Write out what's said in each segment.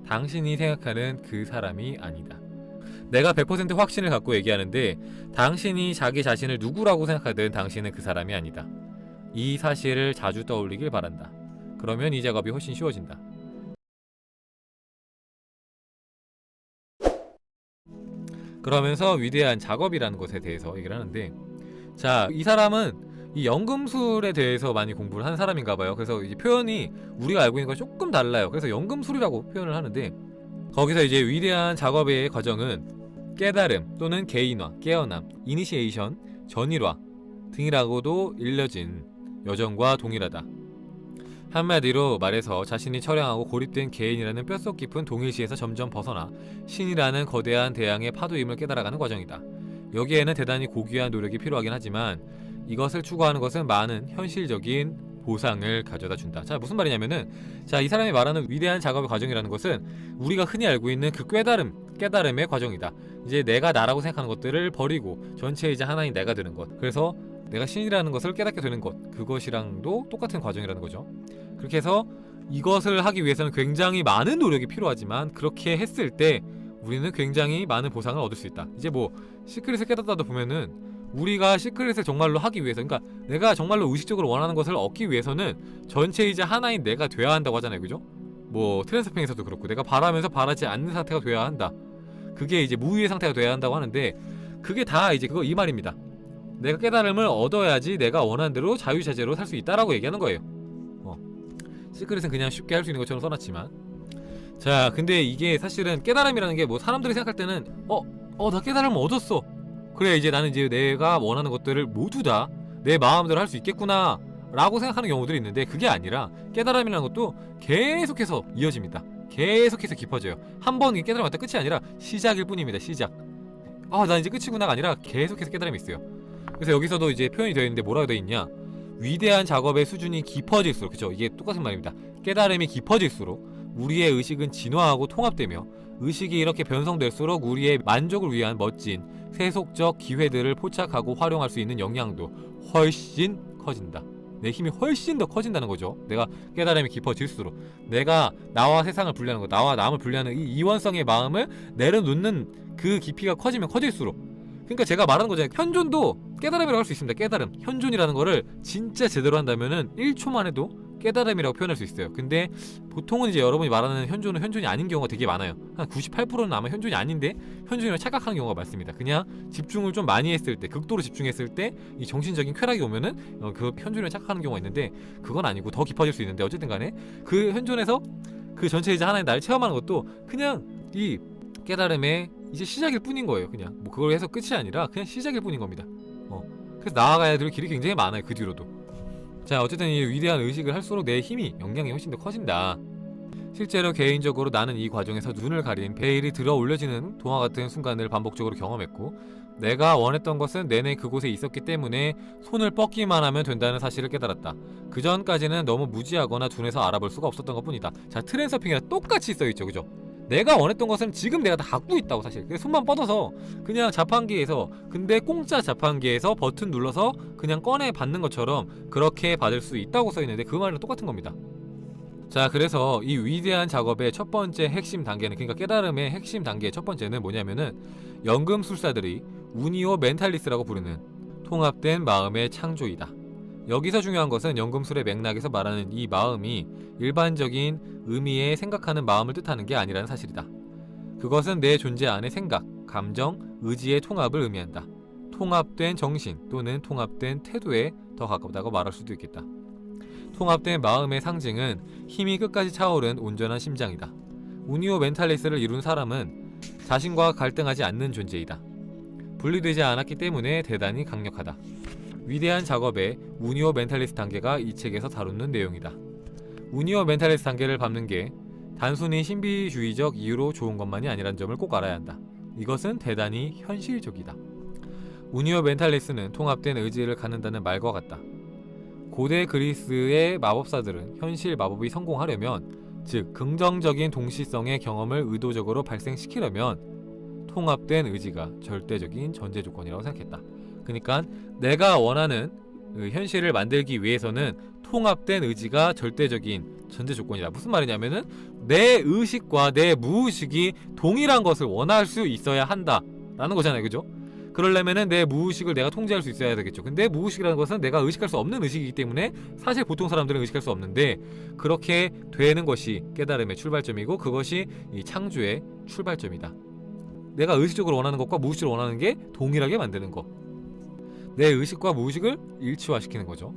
당신이 생각하는 그 사람이 아니다. 내가 100% 확신을 갖고 얘기하는데 당신이 자기 자신을 누구라고 생각하든 당신은 그 사람이 아니다. 이 사실을 자주 떠올리길 바란다. 그러면 이 작업이 훨씬 쉬워진다. 그러면서 위대한 작업이라는 것에 대해서 얘기를 하는데, 자, 이 사람은 이 연금술에 대해서 많이 공부를 한 사람인가봐요. 그래서 이제 표현이 우리가 알고 있는 거 조금 달라요. 그래서 연금술이라고 표현을 하는데, 거기서 이제 위대한 작업의 과정은 깨달음 또는 개인화, 깨어남, 이니시에이션, 전일화 등이라고도 일러진 여정과 동일하다. 한마디로 말해서 자신이 처량하고 고립된 개인이라는 뼛속 깊은 동일시에서 점점 벗어나 신이라는 거대한 대양의 파도임을 깨달아가는 과정이다. 여기에는 대단히 고귀한 노력이 필요하긴 하지만 이것을 추구하는 것은 많은 현실적인 보상을 가져다 준다. 자, 무슨 말이냐면은, 자, 이 사람이 말하는 위대한 작업의 과정이라는 것은 우리가 흔히 알고 있는 그 깨달음의 과정이다. 이제 내가 나라고 생각하는 것들을 버리고 전체 이제 하나인 내가 되는 것. 그래서 내가 신이라는 것을 깨닫게 되는 것. 그것이랑도 똑같은 과정이라는 거죠. 그렇게 해서 이것을 하기 위해서는 굉장히 많은 노력이 필요하지만 그렇게 했을 때 우리는 굉장히 많은 보상을 얻을 수 있다. 이제 뭐 시크릿을 깨닫다도 보면은 우리가 시크릿을 정말로 하기 위해서, 그러니까 내가 정말로 의식적으로 원하는 것을 얻기 위해서는 전체이자 하나인 내가 돼야 한다고 하잖아요. 그죠? 뭐 트랜스팽에서도 그렇고 내가 바라면서 바라지 않는 상태가 돼야 한다. 그게 이제 무위의 상태가 돼야 한다고 하는데, 그게 다 이제 그거 이 말입니다. 내가 깨달음을 얻어야지 내가 원하는 대로 자유자재로 살 수 있다라고 얘기하는 거예요. 시크릿은 그냥 쉽게 할 수 있는 것처럼 써놨지만, 자, 근데 이게 사실은 깨달음이라는 게 뭐 사람들이 생각할 때는 나 깨달음을 얻었어. 그래, 이제 나는 이제 내가 원하는 것들을 모두 다 내 마음대로 할 수 있겠구나 라고 생각하는 경우들이 있는데, 그게 아니라 깨달음이라는 것도 계속해서 이어집니다. 계속해서 깊어져요. 한 번 깨달음 왔다 끝이 아니라 시작일 뿐입니다. 시작. 난 이제 끝이구나가 아니라 계속해서 깨달음이 있어요. 그래서 여기서도 이제 표현이 되어 있는데 뭐라고 되어 있냐, 위대한 작업의 수준이 깊어질수록, 그죠? 이게 똑같은 말입니다. 깨달음이 깊어질수록 우리의 의식은 진화하고 통합되며 의식이 이렇게 변성될수록 우리의 만족을 위한 멋진 세속적 기회들을 포착하고 활용할 수 있는 역량도 훨씬 커진다. 내 힘이 훨씬 더 커진다는 거죠. 내가 깨달음이 깊어질수록 내가 나와 세상을 분리하는 것, 나와 남을 분리하는 이 이원성의 마음을 내려놓는 그 깊이가 커지면 커질수록, 그러니까 제가 말하는 거잖아요. 현존도 깨달음이라고 할 수 있습니다. 깨달음, 현존이라는 거를 진짜 제대로 한다면은 1초만 해도 깨달음이라고 표현할 수 있어요. 근데 보통은 이제 여러분이 말하는 현존은 현존이 아닌 경우가 되게 많아요. 한 98%는 아마 현존이 아닌데 현존이라고 착각하는 경우가 많습니다. 그냥 집중을 좀 많이 했을 때, 극도로 집중했을 때 이 정신적인 쾌락이 오면은 그 현존이라고 착각하는 경우가 있는데, 그건 아니고 더 깊어질 수 있는데, 어쨌든 간에 그 현존에서 그 전체이자 하나의 나를 체험하는 것도 그냥 이 깨달음의 이제 시작일 뿐인 거예요. 그냥 뭐 그걸 해서 끝이 아니라 그냥 시작일 뿐인 겁니다. 그래서 나아가야 될 길이 굉장히 많아요. 그 뒤로도. 자, 어쨌든 이 위대한 의식을 할수록 내 힘이, 역량이 훨씬 더 커진다. 실제로 개인적으로 나는 이 과정에서 눈을 가린 베일이 들어 올려지는 동화 같은 순간을 반복적으로 경험했고, 내가 원했던 것은 내내 그곳에 있었기 때문에 손을 뻗기만 하면 된다는 사실을 깨달았다. 그 전까지는 너무 무지하거나 둔해서 알아볼 수가 없었던 것뿐이다. 자, 트랜서핑이랑 똑같이 써있죠. 그죠? 내가 원했던 것은 지금 내가 다 갖고 있다고. 사실 손만 뻗어서 그냥 자판기에서, 근데 공짜 자판기에서 버튼 눌러서 그냥 꺼내 받는 것처럼 그렇게 받을 수 있다고 써있는데, 그 말이랑 똑같은 겁니다. 자, 그래서 이 위대한 작업의 첫 번째 핵심 단계는, 그러니까 깨달음의 핵심 단계의 첫 번째는 뭐냐면은 연금술사들이 우니오 멘탈리스라고 부르는 통합된 마음의 창조이다. 여기서 중요한 것은 연금술의 맥락에서 말하는 이 마음이 일반적인 의미의 생각하는 마음을 뜻하는 게 아니라는 사실이다. 그것은 내 존재 안의 생각, 감정, 의지의 통합을 의미한다. 통합된 정신 또는 통합된 태도에 더 가깝다고 말할 수도 있겠다. 통합된 마음의 상징은 힘이 끝까지 차오른 온전한 심장이다. 우니오 멘탈리스를 이룬 사람은 자신과 갈등하지 않는 존재이다. 분리되지 않았기 때문에 대단히 강력하다. 위대한 작업의 우니오 멘탈리스 단계가 이 책에서 다루는 내용이다. 우니오 멘탈리스 단계를 밟는 게 단순히 신비주의적 이유로 좋은 것만이 아니라는 점을 꼭 알아야 한다. 이것은 대단히 현실적이다. 우니오 멘탈리스는 통합된 의지를 갖는다는 말과 같다. 고대 그리스의 마법사들은 현실 마법이 성공하려면, 즉 긍정적인 동시성의 경험을 의도적으로 발생시키려면 통합된 의지가 절대적인 전제 조건이라고 생각했다. 그러니까 내가 원하는 현실을 만들기 위해서는 통합된 의지가 절대적인 전제 조건이다. 무슨 말이냐면은 내 의식과 내 무의식이 동일한 것을 원할 수 있어야 한다 라는 거잖아요, 그죠? 그러려면은 내 무의식을 내가 통제할 수 있어야 되겠죠. 근데 무의식이라는 것은 내가 의식할 수 없는 의식이기 때문에 사실 보통 사람들은 의식할 수 없는데, 그렇게 되는 것이 깨달음의 출발점이고 그것이 이 창조의 출발점이다. 내가 의식적으로 원하는 것과 무의식적으로 원하는 게 동일하게 만드는 것, 내 의식과 무의식을 일치화시키는 거죠.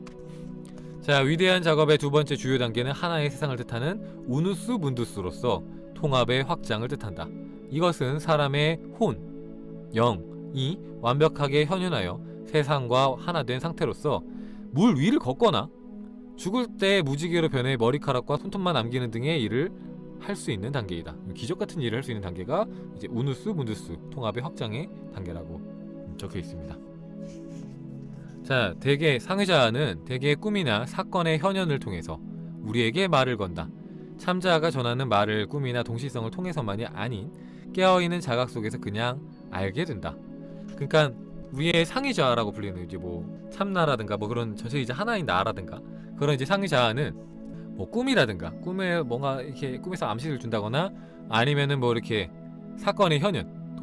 자, 위대한 작업의 두 번째 주요 단계는 하나의 세상을 뜻하는 우누스 문두스로서 통합의 확장을 뜻한다. 이것은 사람의 혼, 영이 완벽하게 현현하여 세상과 하나 된 상태로서 물 위를 걷거나 죽을 때 무지개로 변해 머리카락과 손톱만 남기는 등의 일을 할 수 있는 단계이다. 기적 같은 일을 할 수 있는 단계가 이제 우누스 문두스 통합의 확장의 단계라고 적혀 있습니다. 자, 대개 상의자는 대개의 꿈이나 사건의 현현을 통해서 우리에게 말을 건다. 참자가 전하는 말을 꿈이나 동시성을 통해서만이 아닌 깨어있는 자각 속에서 그냥 알게 된다. 그러니까 우리의 상의자라고 불리는 이제 뭐 참나라든가 뭐 그런 전체 하나인 나라든가 그런 이제 상의자는 뭐 꿈이라든가 꿈에 뭔가 이렇게 꿈에서 암시를 준다거나 아니면은 뭐 이렇게 사건의 현현,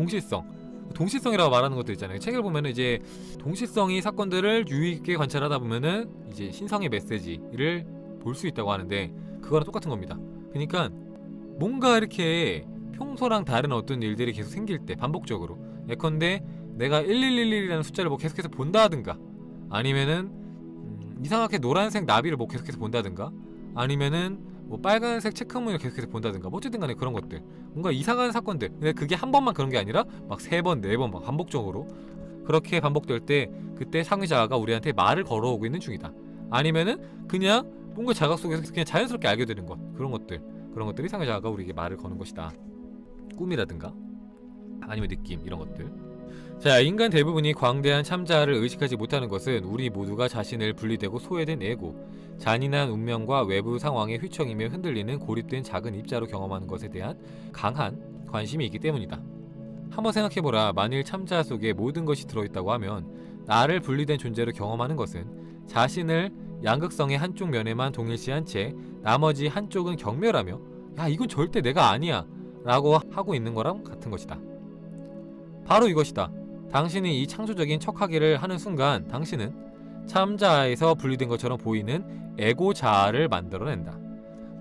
동시성이라고 말하는 것도 있잖아요. 책을 보면은 이제 동시성이 사건들을 유의있게 관찰하다 보면은 이제 신성의 메시지를 볼 수 있다고 하는데, 그거랑 똑같은 겁니다. 그러니까 뭔가 이렇게 평소랑 다른 어떤 일들이 계속 생길 때 반복적으로, 예컨대 내가 1111이라는 숫자를 뭐 계속해서 본다든가, 아니면은 이상하게 노란색 나비를 뭐 계속해서 본다든가, 아니면은 뭐 빨간색 체크무늬를 계속해서 본다든가, 뭐 어쨌든 간에 그런 것들, 뭔가 이상한 사건들. 근데 그게 한 번만 그런 게 아니라 막 3번, 4번 막 반복적으로 그렇게 반복될 때, 그때 상의자가 우리한테 말을 걸어오고 있는 중이다. 아니면은 그냥 뭔가 자각 속에서 그냥 자연스럽게 알게 되는 것, 그런 것들이 상의자가 우리에게 말을 거는 것이다. 꿈이라든가 아니면 느낌, 이런 것들. 자, 인간 대부분이 광대한 참자를 의식하지 못하는 것은 우리 모두가 자신을 분리되고 소외된 에고, 잔인한 운명과 외부 상황에 휘청이며 흔들리는 고립된 작은 입자로 경험하는 것에 대한 강한 관심이 있기 때문이다. 한번 생각해보라. 만일 참자 속에 모든 것이 들어있다고 하면 나를 분리된 존재로 경험하는 것은 자신을 양극성의 한쪽 면에만 동일시한 채 나머지 한쪽은 경멸하며 야, 이건 절대 내가 아니야 라고 하고 있는 거랑 같은 것이다. 바로 이것이다. 당신이 이 창조적인 척하기를 하는 순간 당신은 참자에서 분리된 것처럼 보이는 에고 자아를 만들어낸다.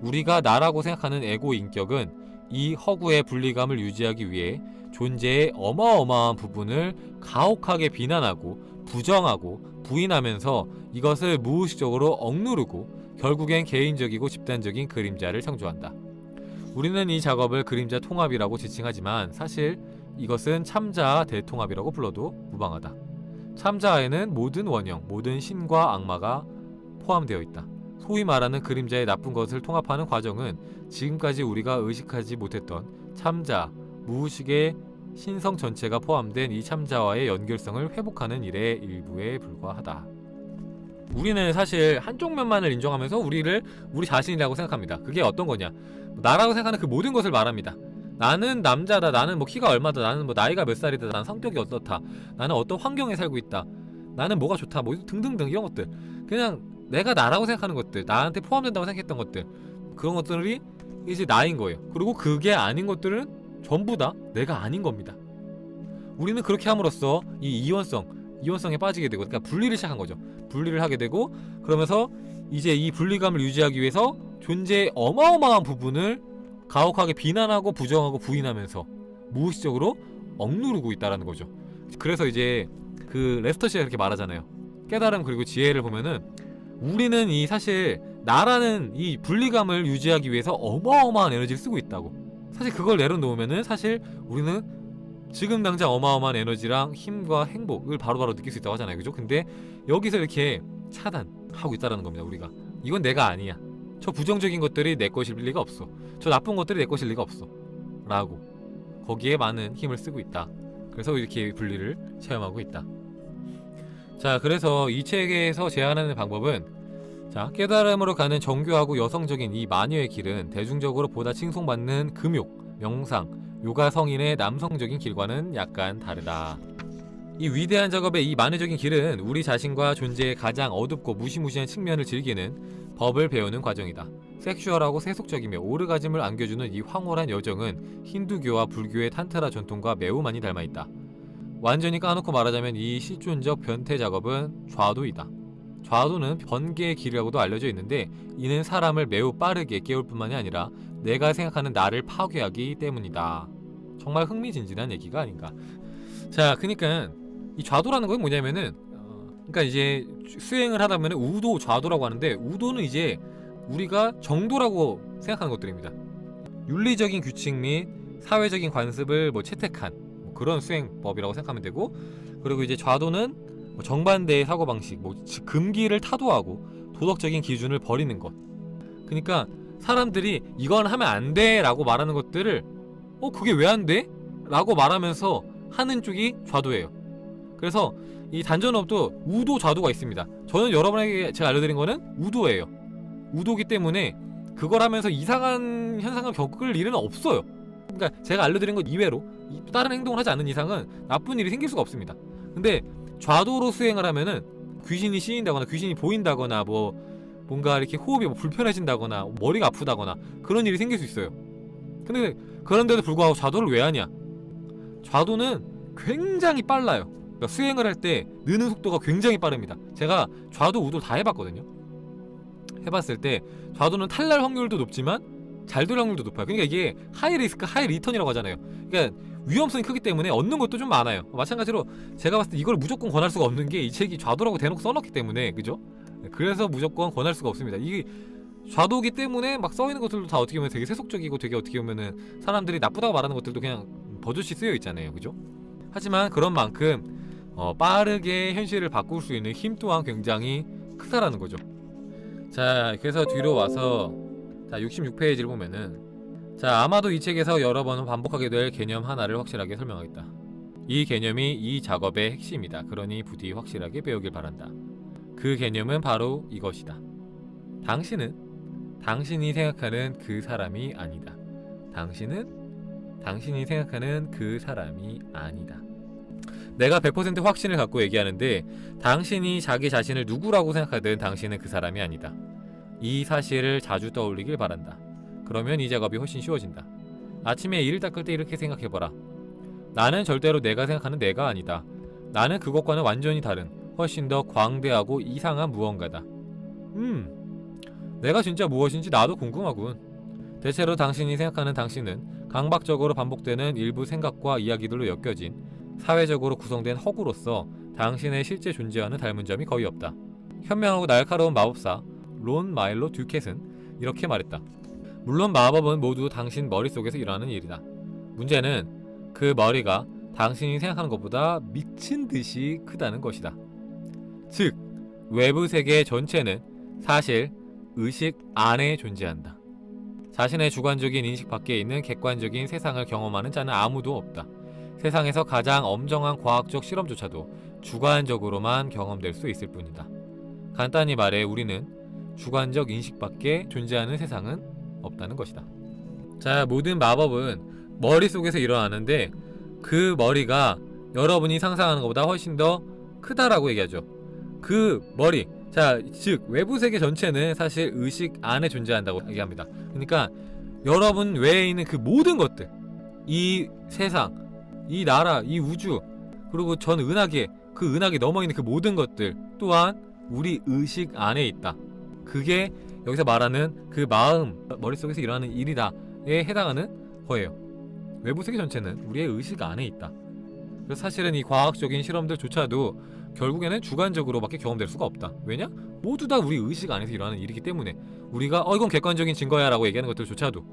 우리가 나라고 생각하는 에고 인격은 이 허구의 분리감을 유지하기 위해 존재의 어마어마한 부분을 가혹하게 비난하고 부정하고 부인하면서 이것을 무의식적으로 억누르고 결국엔 개인적이고 집단적인 그림자를 창조한다. 우리는 이 작업을 그림자 통합이라고 지칭하지만 사실 이것은 참자 대통합이라고 불러도 무방하다. 참자에는 모든 원형, 모든 신과 악마가 포함되어 있다. 소위 말하는 그림자의 나쁜 것을 통합하는 과정은 지금까지 우리가 의식하지 못했던 참자, 무의식의 신성 전체가 포함된 이 참자와의 연결성을 회복하는 일의 일부에 불과하다. 우리는 사실 한쪽 면만을 인정하면서 우리 자신이라고 생각합니다. 그게 어떤 거냐? 나라고 생각하는 그 모든 것을 말합니다. 나는 남자다, 나는 뭐 키가 얼마다, 나는 뭐 나이가 몇 살이다, 나는 성격이 어떻다, 나는 어떤 환경에 살고 있다, 나는 뭐가 좋다, 뭐 등등등 이런 것들, 그냥 내가 나라고 생각하는 것들, 나한테 포함된다고 생각했던 것들, 그런 것들이 이제 나인 거예요. 그리고 그게 아닌 것들은 전부 다 내가 아닌 겁니다. 우리는 그렇게 함으로써 이 이원성에 빠지게 되고, 그러니까 분리를 시작한 거죠. 분리를 하게 되고, 그러면서 이제 이 분리감을 유지하기 위해서 존재의 어마어마한 부분을 가혹하게 비난하고 부정하고 부인하면서 무의식적으로 억누르고 있다라는 거죠. 그래서 이제 그 레스터 씨가 그렇게 말하잖아요. 깨달음 그리고 지혜를 보면은 우리는 이 사실 나라는 이 분리감을 유지하기 위해서 어마어마한 에너지를 쓰고 있다고. 사실 그걸 내려놓으면은 사실 우리는 지금 당장 어마어마한 에너지랑 힘과 행복을 바로바로 느낄 수 있다고 하잖아요. 그죠? 근데 여기서 이렇게 차단하고 있다라는 겁니다. 우리가 이건 내가 아니야. 저 부정적인 것들이 내 것일 리가 없어. 저 나쁜 것들이 내 것일 리가 없어 라고 거기에 많은 힘을 쓰고 있다. 그래서 이렇게 분리를 체험하고 있다. 자, 그래서 이 책에서 제안하는 방법은, 자, 깨달음으로 가는 정교하고 여성적인 이 마녀의 길은 대중적으로 보다 칭송받는 금욕, 명상, 요가 성인의 남성적인 길과는 약간 다르다. 이 위대한 작업의 이 만회적인 길은 우리 자신과 존재의 가장 어둡고 무시무시한 측면을 즐기는 법을 배우는 과정이다. 섹슈얼하고 세속적이며 오르가즘을 안겨주는 이 황홀한 여정은 힌두교와 불교의 탄트라 전통과 매우 많이 닮아있다. 완전히 까놓고 말하자면 이 실존적 변태 작업은 좌도이다. 좌도는 번개의 길이라고도 알려져 있는데 이는 사람을 매우 빠르게 깨울 뿐만이 아니라 내가 생각하는 나를 파괴하기 때문이다. 정말 흥미진진한 얘기가 아닌가. 자, 그러니까 이 좌도라는 건 뭐냐면은 그러니까 이제 수행을 하다 보면 우도, 좌도라고 하는데 우도는 이제 우리가 정도라고 생각하는 것들입니다. 윤리적인 규칙 및 사회적인 관습을 채택한 그런 수행법이라고 생각하면 되고, 그리고 이제 좌도는 정반대의 사고방식, 금기를 타도하고 도덕적인 기준을 버리는 것. 그러니까 사람들이 이건 하면 안 돼 라고 말하는 것들을 그게 왜 안 돼? 라고 말하면서 하는 쪽이 좌도예요. 그래서 이 단전업도 우도, 좌도가 있습니다. 저는 여러분에게 제가 알려드린 거는 우도예요. 우도기 때문에 그걸 하면서 이상한 현상을 겪을 일은 없어요. 그러니까 제가 알려드린 것 이외로 다른 행동을 하지 않는 이상은 나쁜 일이 생길 수가 없습니다. 근데 좌도로 수행을 하면은 귀신이 씌인다거나 귀신이 보인다거나 뭔가 이렇게 호흡이 불편해진다거나 머리가 아프다거나 그런 일이 생길 수 있어요. 근데 그런데도 불구하고 좌도를 왜 하냐? 좌도는 굉장히 빨라요. 그러니까 수행을 할 때 느는 속도가 굉장히 빠릅니다. 제가 좌도, 우도 다 해봤거든요. 해봤을 때 좌도는 탈날 확률도 높지만 잘 될 확률도 높아요. 그러니까 이게 하이 리스크, 하이 리턴이라고 하잖아요. 그러니까 위험성이 크기 때문에 얻는 것도 좀 많아요. 마찬가지로 제가 봤을 때 이걸 무조건 권할 수가 없는 게 이 책이 좌도라고 대놓고 써놨기 때문에, 그죠? 그래서 무조건 권할 수가 없습니다. 이게 좌도기 때문에 막 써있는 것들도 다 어떻게 보면 되게 세속적이고 되게 어떻게 보면은 사람들이 나쁘다고 말하는 것들도 그냥 버젓이 쓰여 있잖아요, 그죠? 하지만 그런 만큼 빠르게 현실을 바꿀 수 있는 힘 또한 굉장히 크다라는 거죠. 자, 그래서 뒤로 와서 자 66페이지를 보면은 자 아마도 이 책에서 여러 번 반복하게 될 개념 하나를 확실하게 설명하겠다. 이 개념이 이 작업의 핵심이다. 그러니 부디 확실하게 배우길 바란다. 그 개념은 바로 이것이다. 당신은 당신이 생각하는 그 사람이 아니다. 당신은 당신이 생각하는 그 사람이 아니다. 내가 100% 확신을 갖고 얘기하는데 당신이 자기 자신을 누구라고 생각하든 당신은 그 사람이 아니다. 이 사실을 자주 떠올리길 바란다. 그러면 이 작업이 훨씬 쉬워진다. 아침에 이를 닦을 때 이렇게 생각해봐라. 나는 절대로 내가 생각하는 내가 아니다. 나는 그것과는 완전히 다른 훨씬 더 광대하고 이상한 무언가다. 내가 진짜 무엇인지 나도 궁금하군. 대체로 당신이 생각하는 당신은 강박적으로 반복되는 일부 생각과 이야기들로 엮여진 사회적으로 구성된 허구로서 당신의 실제 존재와는 닮은 점이 거의 없다. 현명하고 날카로운 마법사 론 마일로 듀켓은 이렇게 말했다. 물론 마법은 모두 당신 머릿속에서 일어나는 일이다. 문제는 그 머리가 당신이 생각하는 것보다 미친 듯이 크다는 것이다. 즉, 외부 세계 전체는 사실 의식 안에 존재한다. 자신의 주관적인 인식 밖에 있는 객관적인 세상을 경험하는 자는 아무도 없다. 세상에서 가장 엄정한 과학적 실험조차도 주관적으로만 경험될 수 있을 뿐이다. 간단히 말해 우리는 주관적 인식 밖에 존재하는 세상은 없다는 것이다. 자, 모든 마법은 머릿속에서 일어나는데 그 머리가 여러분이 상상하는 것보다 훨씬 더 크다라고 얘기하죠. 그 머리, 자, 즉 외부 세계 전체는 사실 의식 안에 존재한다고 얘기합니다. 그러니까 여러분 외에 있는 그 모든 것들, 이 세상, 이 나라, 이 우주, 그리고 전 은하계, 그 은하계 넘어있는 그 모든 것들 또한 우리 의식 안에 있다. 그게 여기서 말하는 그 마음, 머릿속에서 일어나는 일이다에 해당하는 거예요. 외부 세계 전체는 우리의 의식 안에 있다. 그래서 사실은 이 과학적인 실험들조차도 결국에는 주관적으로밖에 경험될 수가 없다. 왜냐? 모두 다 우리 의식 안에서 일어나는 일이기 때문에 우리가 이건 객관적인 증거야 라고 얘기하는 것들조차도